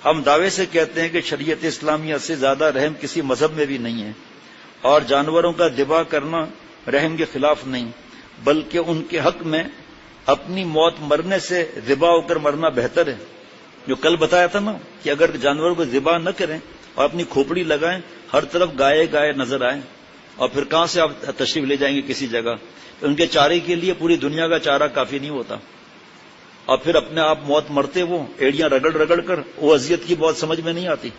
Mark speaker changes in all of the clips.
Speaker 1: ہم دعوے سے کہتے ہیں کہ شریعت اسلامیہ سے زیادہ رحم کسی مذہب میں بھی نہیں ہے، اور جانوروں کا ذبح کرنا رحم کے خلاف نہیں، بلکہ ان کے حق میں اپنی موت مرنے سے ذبح ہو کر مرنا بہتر ہے۔ جو کل بتایا تھا نا کہ اگر جانوروں کو ذبح نہ کریں اور اپنی کھوپڑی لگائیں، ہر طرف گائے گائے نظر آئیں، اور پھر کہاں سے آپ تشریف لے جائیں گے کسی جگہ؟ تو ان کے چارے کے لیے پوری دنیا کا چارہ کافی نہیں ہوتا، اور پھر اپنے آپ موت مرتے وہ ایڑیاں رگڑ رگڑ کر، وہ اذیت کی بہت سمجھ میں نہیں آتی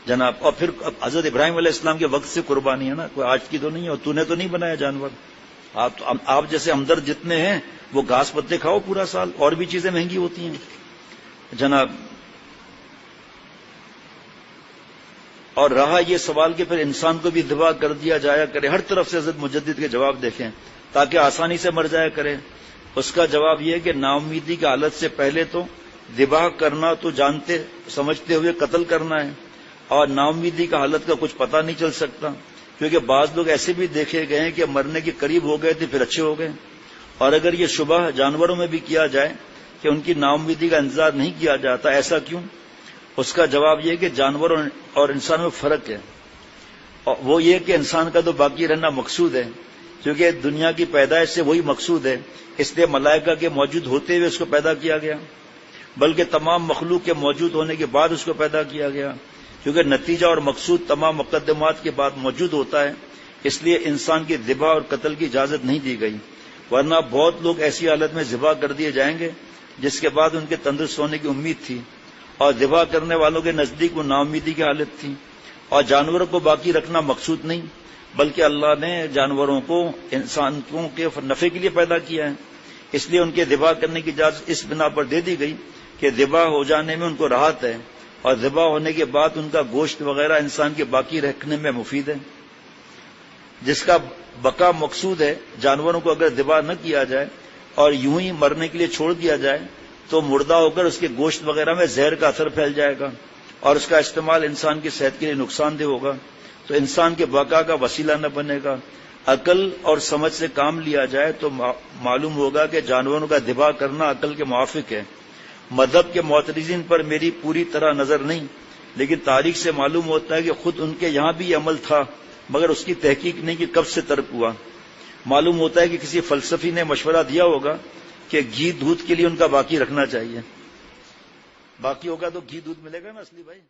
Speaker 1: جناب۔ اور پھر حضرت ابراہیم علیہ السلام کے وقت سے قربانی ہے نا، کوئی آج کی تو نہیں ہے، اور تو نے تو نہیں بنایا جانور۔ آپ جیسے ہمدرد جتنے ہیں وہ گھاس پتے کھاؤ پورا سال، اور بھی چیزیں مہنگی ہوتی ہیں جناب۔ اور رہا یہ سوال کہ پھر انسان کو بھی ذبح کر دیا جایا کرے، ہر طرف سے حضرت مجدد کے جواب دیکھیں تاکہ آسانی سے مر جایا کرے۔ اس کا جواب یہ ہے کہ نا امیدی کی حالت سے پہلے تو ذبح کرنا تو جانتے سمجھتے ہوئے قتل کرنا ہے، اور نا امیدی کا حالت کا کچھ پتہ نہیں چل سکتا، کیونکہ بعض لوگ ایسے بھی دیکھے گئے ہیں کہ مرنے کے قریب ہو گئے تھے پھر اچھے ہو گئے۔ اور اگر یہ شبہ جانوروں میں بھی کیا جائے کہ ان کی نا امیدی کا انتظار نہیں کیا جاتا، ایسا کیوں؟ اس کا جواب یہ کہ جانوروں اور انسان میں فرق ہے، اور وہ یہ کہ انسان کا تو باقی رہنا مقصود ہے، کیونکہ دنیا کی پیدائش سے وہی مقصود ہے، اس لیے ملائکہ کے موجود ہوتے ہوئے اس کو پیدا کیا گیا، بلکہ تمام مخلوق کے موجود ہونے کے بعد اس کو پیدا کیا گیا، کیونکہ نتیجہ اور مقصود تمام مقدمات کے بعد موجود ہوتا ہے، اس لیے انسان کی ذبح اور قتل کی اجازت نہیں دی گئی، ورنہ بہت لوگ ایسی حالت میں ذبح کر دیے جائیں گے جس کے بعد ان کے تندرست ہونے کی امید تھی، اور ذبح کرنے والوں کے نزدیک وہ نا امیدی کی حالت تھی۔ اور جانوروں کو باقی رکھنا مقصود نہیں، بلکہ اللہ نے جانوروں کو انسانوں کے نفع کے لیے پیدا کیا ہے، اس لیے ان کے ذبح کرنے کی اجازت اس بنا پر دے دی گئی کہ ذبح ہو جانے میں ان کو راحت ہے، اور ذبح ہونے کے بعد ان کا گوشت وغیرہ انسان کے باقی رکھنے میں مفید ہے۔ جس کا بقا مقصود ہے، جانوروں کو اگر ذبح نہ کیا جائے اور یوں ہی مرنے کے لیے چھوڑ دیا جائے تو مردہ ہو کر اس کے گوشت وغیرہ میں زہر کا اثر پھیل جائے گا، اور اس کا استعمال انسان کی صحت کے لیے نقصان دہ ہوگا، تو انسان کے بقا کا وسیلہ نہ بنے گا۔ عقل اور سمجھ سے کام لیا جائے تو معلوم ہوگا کہ جانوروں کا ذبح کرنا عقل کے موافق ہے۔ مذہب کے معترضین پر میری پوری طرح نظر نہیں، لیکن تاریخ سے معلوم ہوتا ہے کہ خود ان کے یہاں بھی یہ عمل تھا، مگر اس کی تحقیق نہیں کہ کب سے ترک ہوا۔ معلوم ہوتا ہے کہ کسی فلسفی نے مشورہ دیا ہوگا کہ گھی دودھ کے لیے ان کا باقی رکھنا چاہیے، باقی ہوگا تو گھی دودھ ملے گا نا اصلی بھائی۔